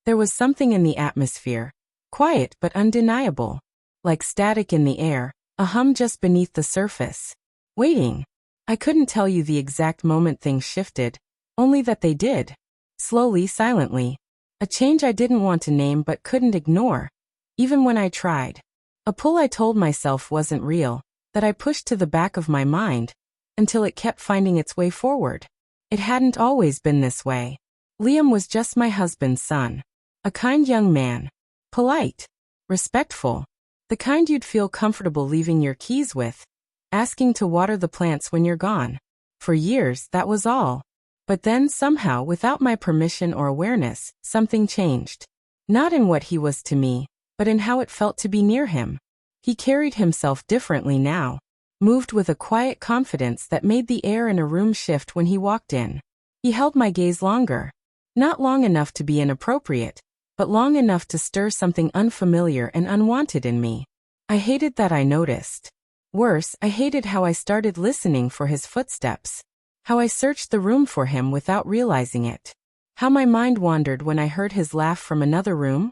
There was something in the atmosphere, quiet but undeniable, like static in the air, a hum just beneath the surface. Waiting. I couldn't tell you the exact moment things shifted, only that they did. Slowly, silently. A change I didn't want to name but couldn't ignore, even when I tried. A pull I told myself wasn't real, that I pushed to the back of my mind, until it kept finding its way forward. It hadn't always been this way. Liam was just my husband's son. A kind young man. Polite. Respectful. The kind you'd feel comfortable leaving your keys with. Asking to water the plants when you're gone. For years, that was all. But then somehow, without my permission or awareness, something changed. Not in what he was to me, but in how it felt to be near him. He carried himself differently now. Moved with a quiet confidence that made the air in a room shift when he walked in. He held my gaze longer. Not long enough to be inappropriate, but long enough to stir something unfamiliar and unwanted in me. I hated that I noticed. Worse, I hated how I started listening for his footsteps. How I searched the room for him without realizing it. How my mind wandered when I heard his laugh from another room.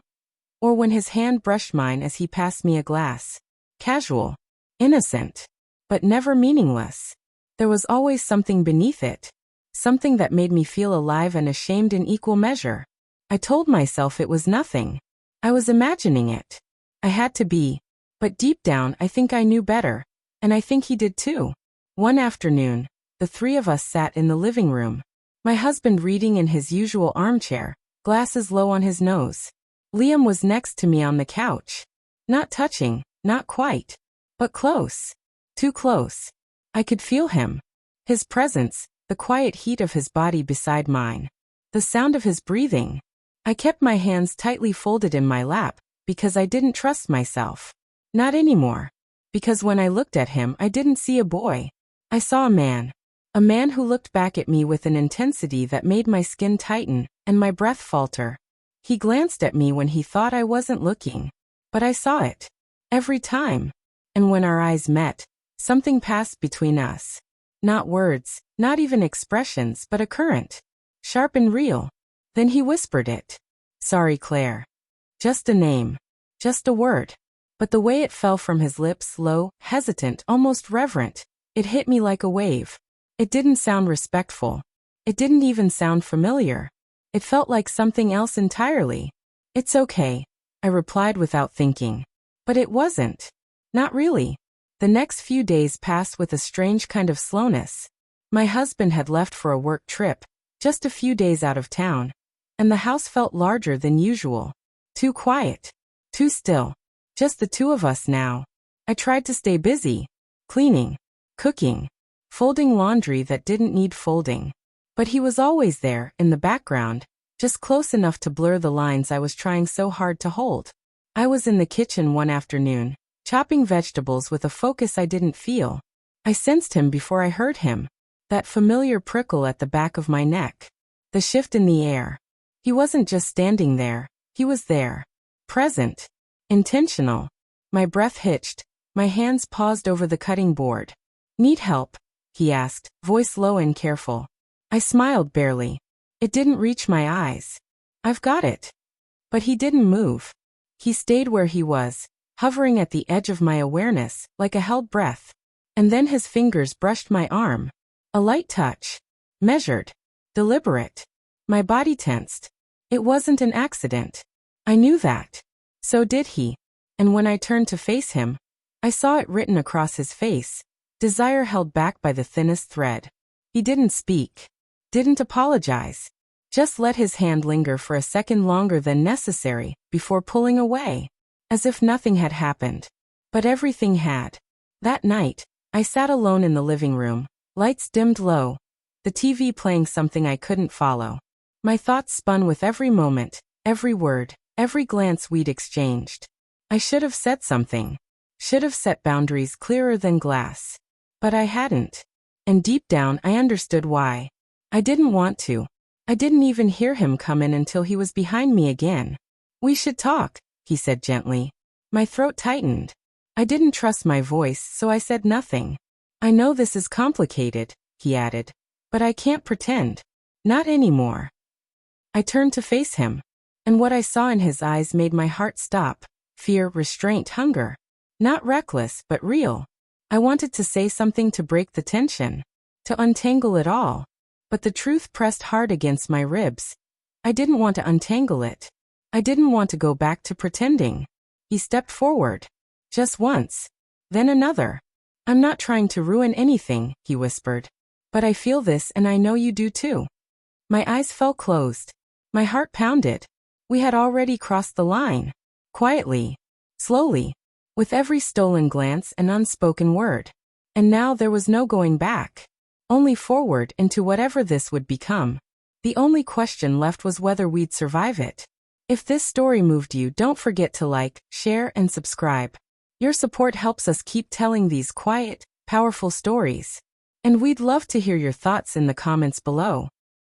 Or when his hand brushed mine as he passed me a glass. Casual. Innocent. But never meaningless. There was always something beneath it. Something that made me feel alive and ashamed in equal measure. I told myself it was nothing. I was imagining it. I had to be. But deep down I think I knew better. And I think he did too. One afternoon, the three of us sat in the living room. My husband reading in his usual armchair, glasses low on his nose. Liam was next to me on the couch. Not touching, not quite. But close. Too close. I could feel him. His presence, the quiet heat of his body beside mine. The sound of his breathing. I kept my hands tightly folded in my lap, because I didn't trust myself. Not anymore. Because when I looked at him I didn't see a boy. I saw a man. A man who looked back at me with an intensity that made my skin tighten, and my breath falter. He glanced at me when he thought I wasn't looking. But I saw it. Every time. And when our eyes met, something passed between us. Not words, not even expressions, but a current. Sharp and real. Then he whispered it. Sorry, Claire. Just a name. Just a word. But the way it fell from his lips, low, hesitant, almost reverent, it hit me like a wave. It didn't sound respectful. It didn't even sound familiar. It felt like something else entirely. It's okay, I replied without thinking. But it wasn't. Not really. The next few days passed with a strange kind of slowness. My husband had left for a work trip, just a few days out of town, and the house felt larger than usual. Too quiet. Too still. Just the two of us now. I tried to stay busy. Cleaning. Cooking. Folding laundry that didn't need folding. But he was always there, in the background, just close enough to blur the lines I was trying so hard to hold. I was in the kitchen one afternoon, chopping vegetables with a focus I didn't feel. I sensed him before I heard him. That familiar prickle at the back of my neck. The shift in the air. He wasn't just standing there. He was there. Present. Intentional. My breath hitched. My hands paused over the cutting board. Need help? He asked, voice low and careful. I smiled barely. It didn't reach my eyes. I've got it. But he didn't move. He stayed where he was, hovering at the edge of my awareness, like a held breath. And then his fingers brushed my arm. A light touch. Measured. Deliberate. My body tensed. It wasn't an accident. I knew that. So did he. And when I turned to face him, I saw it written across his face. Desire held back by the thinnest thread. He didn't speak. Didn't apologize. Just let his hand linger for a second longer than necessary, before pulling away. As if nothing had happened. But everything had. That night, I sat alone in the living room, lights dimmed low, the TV playing something I couldn't follow. My thoughts spun with every moment, every word, every glance we'd exchanged. I should have said something. Should have set boundaries clearer than glass. But I hadn't. And deep down I understood why. I didn't want to. I didn't even hear him come in until he was behind me again. We should talk, he said gently. My throat tightened. I didn't trust my voice, so I said nothing. I know this is complicated, he added. But I can't pretend. Not anymore. I turned to face him. And what I saw in his eyes made my heart stop. Fear, restraint, hunger. Not reckless, but real. I wanted to say something to break the tension, to untangle it all. But the truth pressed hard against my ribs. I didn't want to untangle it. I didn't want to go back to pretending. He stepped forward. Just once. Then another. I'm not trying to ruin anything, he whispered. But I feel this and I know you do too. My eyes fell closed. My heart pounded. We had already crossed the line. Quietly. Slowly. With every stolen glance and unspoken word. And now there was no going back. Only forward into whatever this would become. The only question left was whether we'd survive it. If this story moved you, don't forget to like, share, and subscribe. Your support helps us keep telling these quiet, powerful stories. And we'd love to hear your thoughts in the comments below.